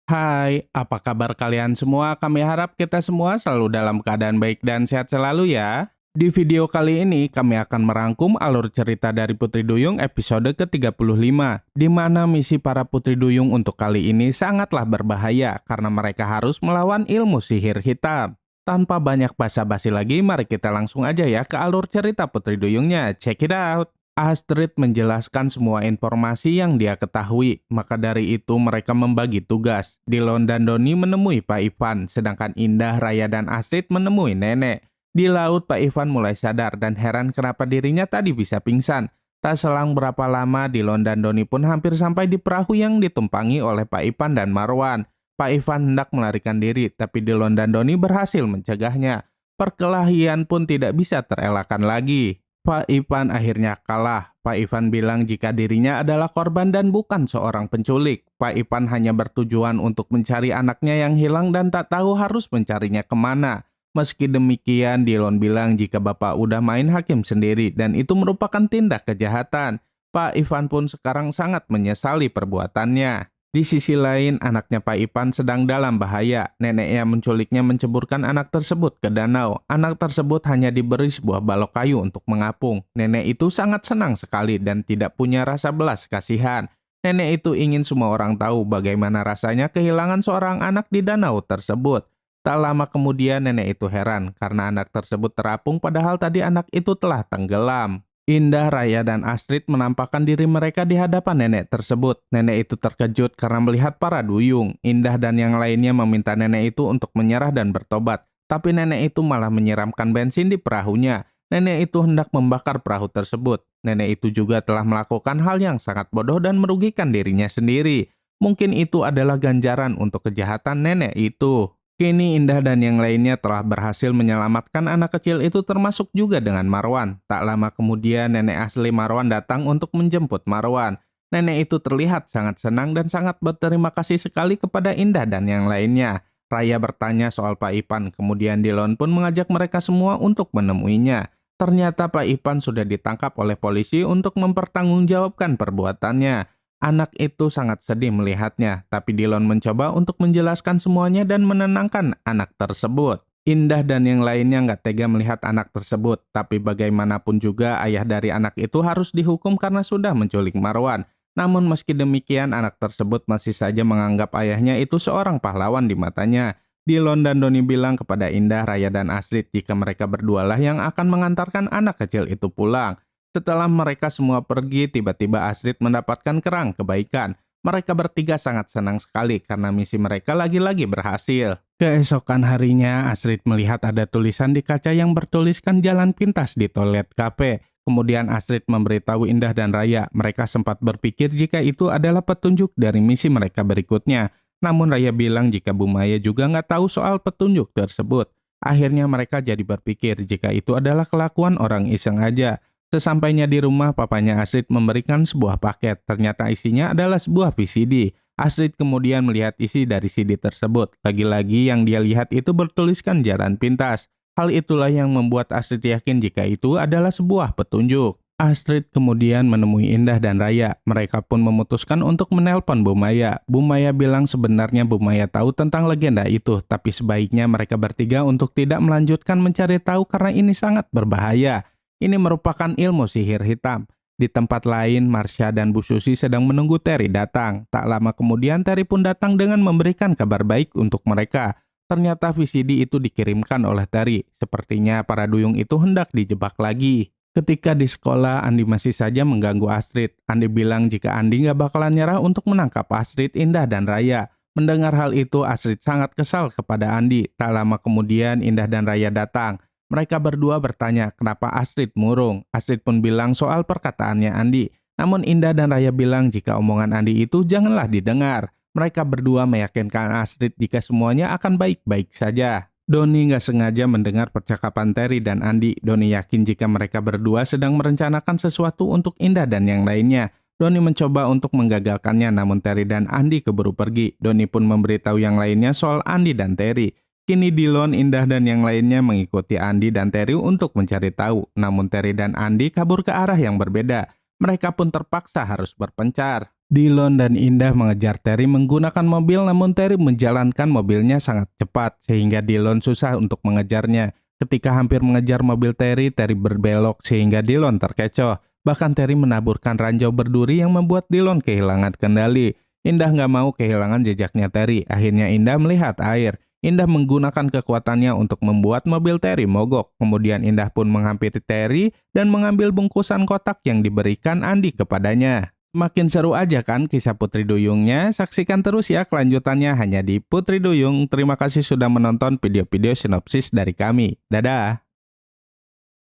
Hai, apa kabar kalian semua? Kami harap kita semua selalu dalam keadaan baik dan sehat selalu ya. Di video kali ini, kami akan merangkum alur cerita dari Putri Duyung episode ke-35, di mana misi para Putri Duyung untuk kali ini sangatlah berbahaya karena mereka harus melawan ilmu sihir hitam. Tanpa banyak basa-basi lagi, mari kita langsung aja ya ke alur cerita Putri Duyungnya. Check it out! Astrid menjelaskan semua informasi yang dia ketahui, maka dari itu mereka membagi tugas. Dilon dan Doni menemui Pak Ivan, sedangkan Indah, Raya, dan Astrid menemui nenek. Di laut, Pak Ivan mulai sadar dan heran kenapa dirinya tadi bisa pingsan. Tak selang berapa lama, Dilon dan Doni pun hampir sampai di perahu yang ditumpangi oleh Pak Ivan dan Marwan. Pak Ivan hendak melarikan diri, tapi Dilon dan Doni berhasil mencegahnya. Perkelahian pun tidak bisa terelakkan lagi. Pak Ivan akhirnya kalah. Pak Ivan bilang jika dirinya adalah korban dan bukan seorang penculik. Pak Ivan hanya bertujuan untuk mencari anaknya yang hilang dan tak tahu harus mencarinya kemana. Meski demikian, Dilon bilang jika bapak udah main hakim sendiri dan itu merupakan tindak kejahatan. Pak Ivan pun sekarang sangat menyesali perbuatannya. Di sisi lain, anaknya Pak Ipan sedang dalam bahaya. Nenek yang menculiknya menceburkan anak tersebut ke danau. Anak tersebut hanya diberi sebuah balok kayu untuk mengapung. Nenek itu sangat senang sekali dan tidak punya rasa belas kasihan. Nenek itu ingin semua orang tahu bagaimana rasanya kehilangan seorang anak di danau tersebut. Tak lama kemudian nenek itu heran karena anak tersebut terapung padahal tadi anak itu telah tenggelam. Indah, Raya, dan Astrid menampakkan diri mereka di hadapan nenek tersebut. Nenek itu terkejut karena melihat para duyung. Indah dan yang lainnya meminta nenek itu untuk menyerah dan bertobat. Tapi nenek itu malah menyiramkan bensin di perahunya. Nenek itu hendak membakar perahu tersebut. Nenek itu juga telah melakukan hal yang sangat bodoh dan merugikan dirinya sendiri. Mungkin itu adalah ganjaran untuk kejahatan nenek itu. Kini Indah dan yang lainnya telah berhasil menyelamatkan anak kecil itu termasuk juga dengan Marwan. Tak lama kemudian nenek asli Marwan datang untuk menjemput Marwan. Nenek itu terlihat sangat senang dan sangat berterima kasih sekali kepada Indah dan yang lainnya. Raya bertanya soal Pak Ipan, kemudian Dilon pun mengajak mereka semua untuk menemuinya. Ternyata Pak Ipan sudah ditangkap oleh polisi untuk mempertanggungjawabkan perbuatannya. Anak itu sangat sedih melihatnya, tapi Dilon mencoba untuk menjelaskan semuanya dan menenangkan anak tersebut. Indah dan yang lainnya nggak tega melihat anak tersebut, tapi bagaimanapun juga ayah dari anak itu harus dihukum karena sudah menculik Marwan. Namun meski demikian, anak tersebut masih saja menganggap ayahnya itu seorang pahlawan di matanya. Dilon dan Doni bilang kepada Indah, Raya, dan Astrid jika mereka berdualah yang akan mengantarkan anak kecil itu pulang. Setelah mereka semua pergi, tiba-tiba Astrid mendapatkan kerang kebaikan. Mereka bertiga sangat senang sekali karena misi mereka lagi-lagi berhasil. Keesokan harinya, Astrid melihat ada tulisan di kaca yang bertuliskan jalan pintas di toilet kafe. Kemudian Astrid memberitahu Indah dan Raya. Mereka sempat berpikir jika itu adalah petunjuk dari misi mereka berikutnya. Namun Raya bilang jika Bu Maya juga nggak tahu soal petunjuk tersebut. Akhirnya mereka jadi berpikir jika itu adalah kelakuan orang iseng aja. Sesampainya di rumah, papanya Astrid memberikan sebuah paket. Ternyata isinya adalah sebuah VCD. Astrid kemudian melihat isi dari CD tersebut. Lagi-lagi yang dia lihat itu bertuliskan jalan pintas. Hal itulah yang membuat Astrid yakin jika itu adalah sebuah petunjuk. Astrid kemudian menemui Indah dan Raya. Mereka pun memutuskan untuk menelpon Bu Maya. Bu Maya bilang sebenarnya Bu Maya tahu tentang legenda itu, tapi sebaiknya mereka bertiga untuk tidak melanjutkan mencari tahu karena ini sangat berbahaya. Ini merupakan ilmu sihir hitam. Di tempat lain, Marsha dan Bu Susi sedang menunggu Terry datang. Tak lama kemudian Terry pun datang dengan memberikan kabar baik untuk mereka. Ternyata VCD itu dikirimkan oleh Terry. Sepertinya para duyung itu hendak dijebak lagi. Ketika di sekolah, Andi masih saja mengganggu Astrid. Andi bilang jika Andi nggak bakalan nyerah untuk menangkap Astrid, Indah, dan Raya. Mendengar hal itu, Astrid sangat kesal kepada Andi. Tak lama kemudian, Indah dan Raya datang. Mereka berdua bertanya kenapa Astrid murung. Astrid pun bilang soal perkataannya Andi. Namun Indah dan Raya bilang jika omongan Andi itu janganlah didengar. Mereka berdua meyakinkan Astrid jika semuanya akan baik-baik saja. Doni nggak sengaja mendengar percakapan Terry dan Andi. Doni yakin jika mereka berdua sedang merencanakan sesuatu untuk Indah dan yang lainnya. Doni mencoba untuk menggagalkannya, namun Terry dan Andi keburu pergi. Doni pun memberitahu yang lainnya soal Andi dan Terry. Kini Dilon, Indah, dan yang lainnya mengikuti Andi dan Terry untuk mencari tahu. Namun Terry dan Andi kabur ke arah yang berbeda. Mereka pun terpaksa harus berpencar. Dillon dan Indah mengejar Terry menggunakan mobil, namun Terry menjalankan mobilnya sangat cepat sehingga Dillon susah untuk mengejarnya. Ketika hampir mengejar mobil Terry, Terry berbelok sehingga Dillon terkecoh. Bahkan Terry menaburkan ranjau berduri yang membuat Dillon kehilangan kendali. Indah nggak mau kehilangan jejaknya Terry. Akhirnya Indah melihat air. Indah menggunakan kekuatannya untuk membuat mobil Terry mogok. Kemudian Indah pun menghampiri Terry dan mengambil bungkusan kotak yang diberikan Andi kepadanya. Makin seru aja kan kisah Putri Duyungnya? Saksikan terus ya kelanjutannya hanya di Putri Duyung. Terima kasih sudah menonton video-video sinopsis dari kami. Dadah!